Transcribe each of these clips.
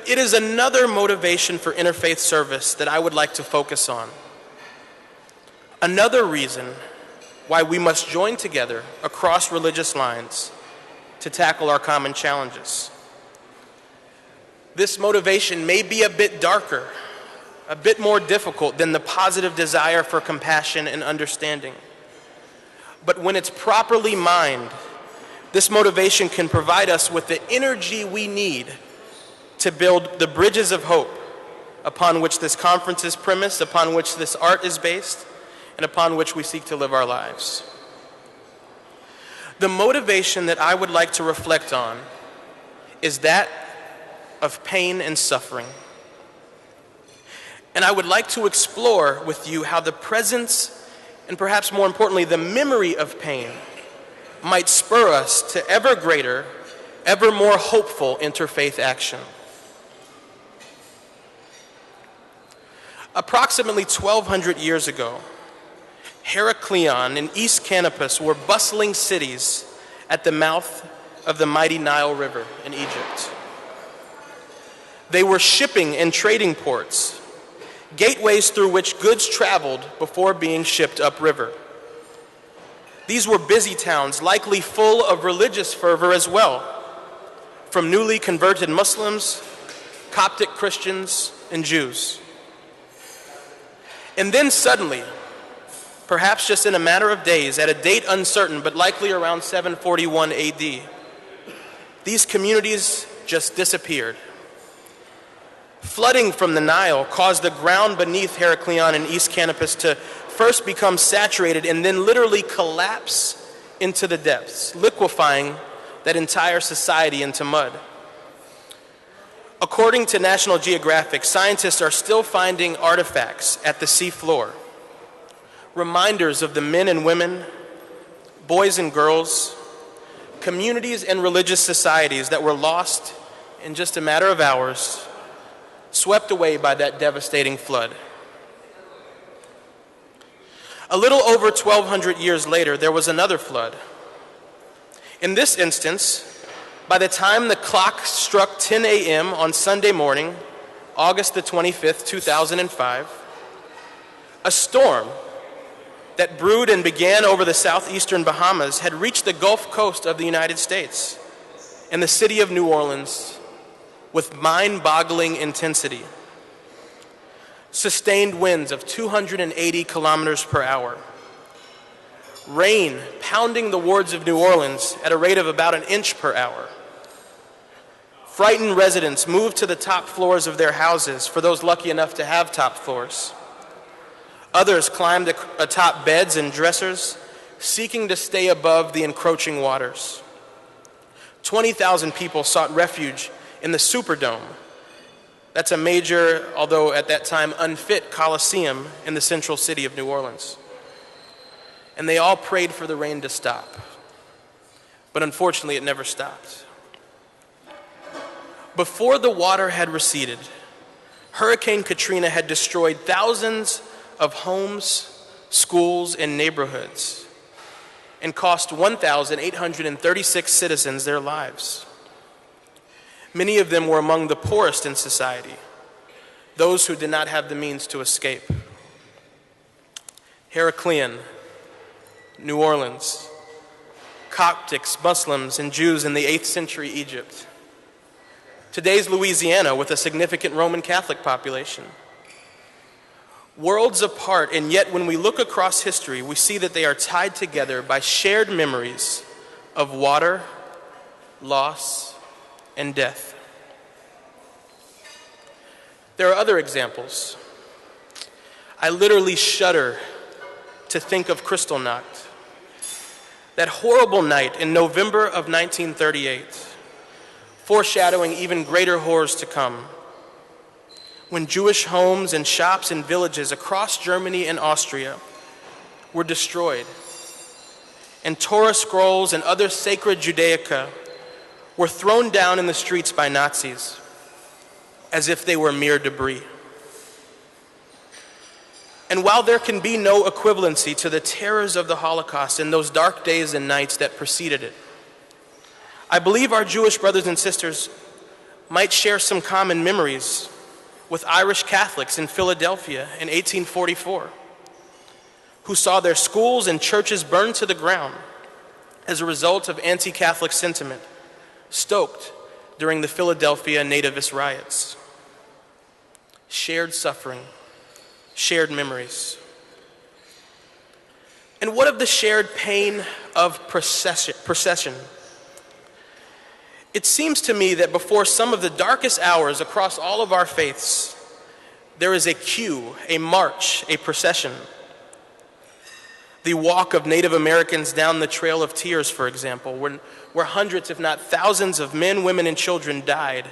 it is another motivation for interfaith service that I would like to focus on. Another reason why we must join together across religious lines to tackle our common challenges. This motivation may be a bit darker, a bit more difficult than the positive desire for compassion and understanding. But when it's properly mined, this motivation can provide us with the energy we need to build the bridges of hope upon which this conference is premised, upon which this art is based, and upon which we seek to live our lives. The motivation that I would like to reflect on is that of pain and suffering. And I would like to explore with you how the presence, and perhaps more importantly, the memory of pain might spur us to ever greater, ever more hopeful interfaith action. Approximately 1,200 years ago, Heraklion and East Canopus were bustling cities at the mouth of the mighty Nile River in Egypt. They were shipping and trading ports, gateways through which goods traveled before being shipped upriver. These were busy towns, likely full of religious fervor as well, from newly converted Muslims, Coptic Christians, and Jews. And then suddenly, perhaps just in a matter of days, at a date uncertain, but likely around 741 AD, these communities just disappeared. Flooding from the Nile caused the ground beneath Heraklion and East Canopus to first become saturated and then literally collapse into the depths, liquefying that entire society into mud. According to National Geographic, scientists are still finding artifacts at the seafloor, reminders of the men and women, boys and girls, communities and religious societies that were lost in just a matter of hours, swept away by that devastating flood. A little over 1,200 years later, there was another flood. In this instance, by the time the clock struck 10 a.m. on Sunday morning, August the 25th, 2005, a storm that brewed and began over the southeastern Bahamas had reached the Gulf Coast of the United States and the city of New Orleans with mind-boggling intensity. Sustained winds of 280 kilometers per hour. Rain pounding the wards of New Orleans at a rate of about an inch per hour. Frightened residents moved to the top floors of their houses, for those lucky enough to have top floors. Others climbed atop beds and dressers, seeking to stay above the encroaching waters. 20,000 people sought refuge in the Superdome. That's a major, although at that time unfit, coliseum in the central city of New Orleans. And they all prayed for the rain to stop. But unfortunately, it never stopped. Before the water had receded, Hurricane Katrina had destroyed thousands of homes, schools, and neighborhoods, and cost 1,836 citizens their lives. Many of them were among the poorest in society, those who did not have the means to escape. Heraklion, New Orleans, Coptics, Muslims, and Jews in the 8th century Egypt. Today's Louisiana with a significant Roman Catholic population. Worlds apart, and yet when we look across history, we see that they are tied together by shared memories of water, loss, and death. There are other examples. I literally shudder to think of Kristallnacht, that horrible night in November of 1938, foreshadowing even greater horrors to come, when Jewish homes and shops and villages across Germany and Austria were destroyed, and Torah scrolls and other sacred Judaica were thrown down in the streets by Nazis as if they were mere debris. And while there can be no equivalency to the terrors of the Holocaust in those dark days and nights that preceded it, I believe our Jewish brothers and sisters might share some common memories with Irish Catholics in Philadelphia in 1844, who saw their schools and churches burned to the ground as a result of anti-Catholic sentiment stoked during the Philadelphia nativist riots. Shared suffering, shared memories. And what of the shared pain of procession? It seems to me that before some of the darkest hours across all of our faiths, there is a queue, a march, a procession. The walk of Native Americans down the Trail of Tears, for example, where hundreds, if not thousands, of men, women, and children died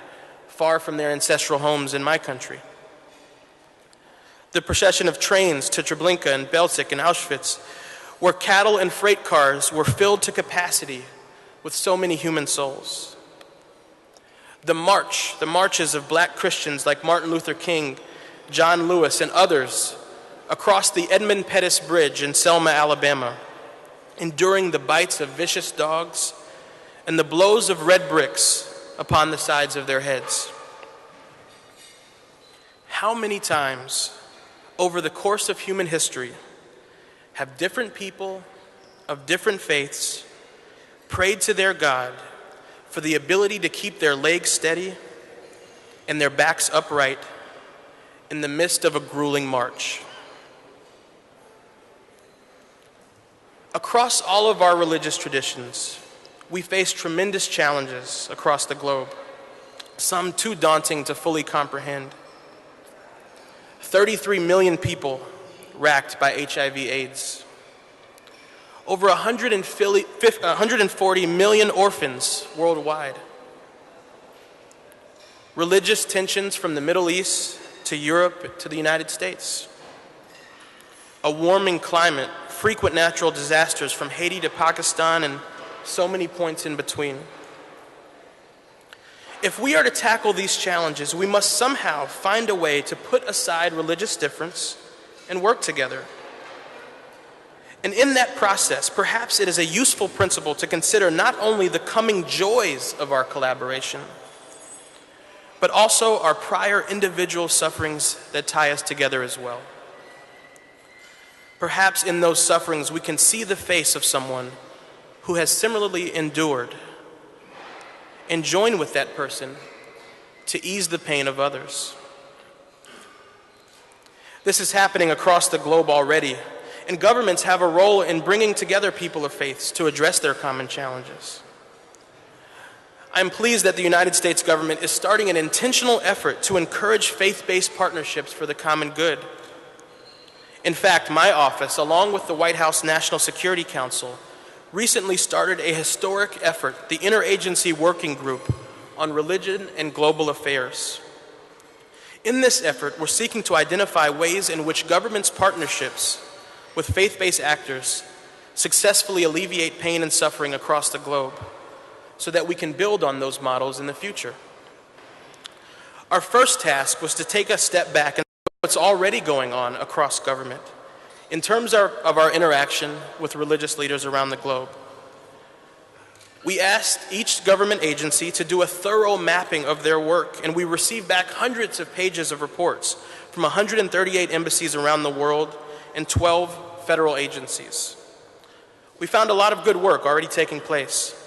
far from their ancestral homes in my country. The procession of trains to Treblinka and Belzec and Auschwitz, where cattle and freight cars were filled to capacity with so many human souls. The marches of black Christians like Martin Luther King, John Lewis, and others across the Edmund Pettus Bridge in Selma, Alabama, enduring the bites of vicious dogs and the blows of red bricks upon the sides of their heads. How many times over the course of human history have different people of different faiths prayed to their God for the ability to keep their legs steady and their backs upright in the midst of a grueling march? Across all of our religious traditions, we face tremendous challenges across the globe, some too daunting to fully comprehend. 33 million people racked by HIV/AIDS. Over 140 million orphans worldwide. Religious tensions from the Middle East to Europe to the United States. A warming climate, frequent natural disasters from Haiti to Pakistan, and so many points in between. If we are to tackle these challenges, we must somehow find a way to put aside religious difference and work together. And in that process, perhaps it is a useful principle to consider not only the coming joys of our collaboration, but also our prior individual sufferings that tie us together as well. Perhaps in those sufferings we can see the face of someone who has similarly endured and join with that person to ease the pain of others. This is happening across the globe already, and governments have a role in bringing together people of faiths to address their common challenges. I'm pleased that the United States government is starting an intentional effort to encourage faith-based partnerships for the common good. In fact, my office, along with the White House National Security Council, recently started a historic effort, the Interagency Working Group on Religion and Global Affairs. In this effort, we're seeking to identify ways in which governments' partnerships with faith-based actors successfully alleviate pain and suffering across the globe so that we can build on those models in the future. Our first task was to take a step back and look at what's already going on across government in terms of our interaction with religious leaders around the globe. We asked each government agency to do a thorough mapping of their work, and we received back hundreds of pages of reports from 138 embassies around the world and 12 federal agencies. We found a lot of good work already taking place.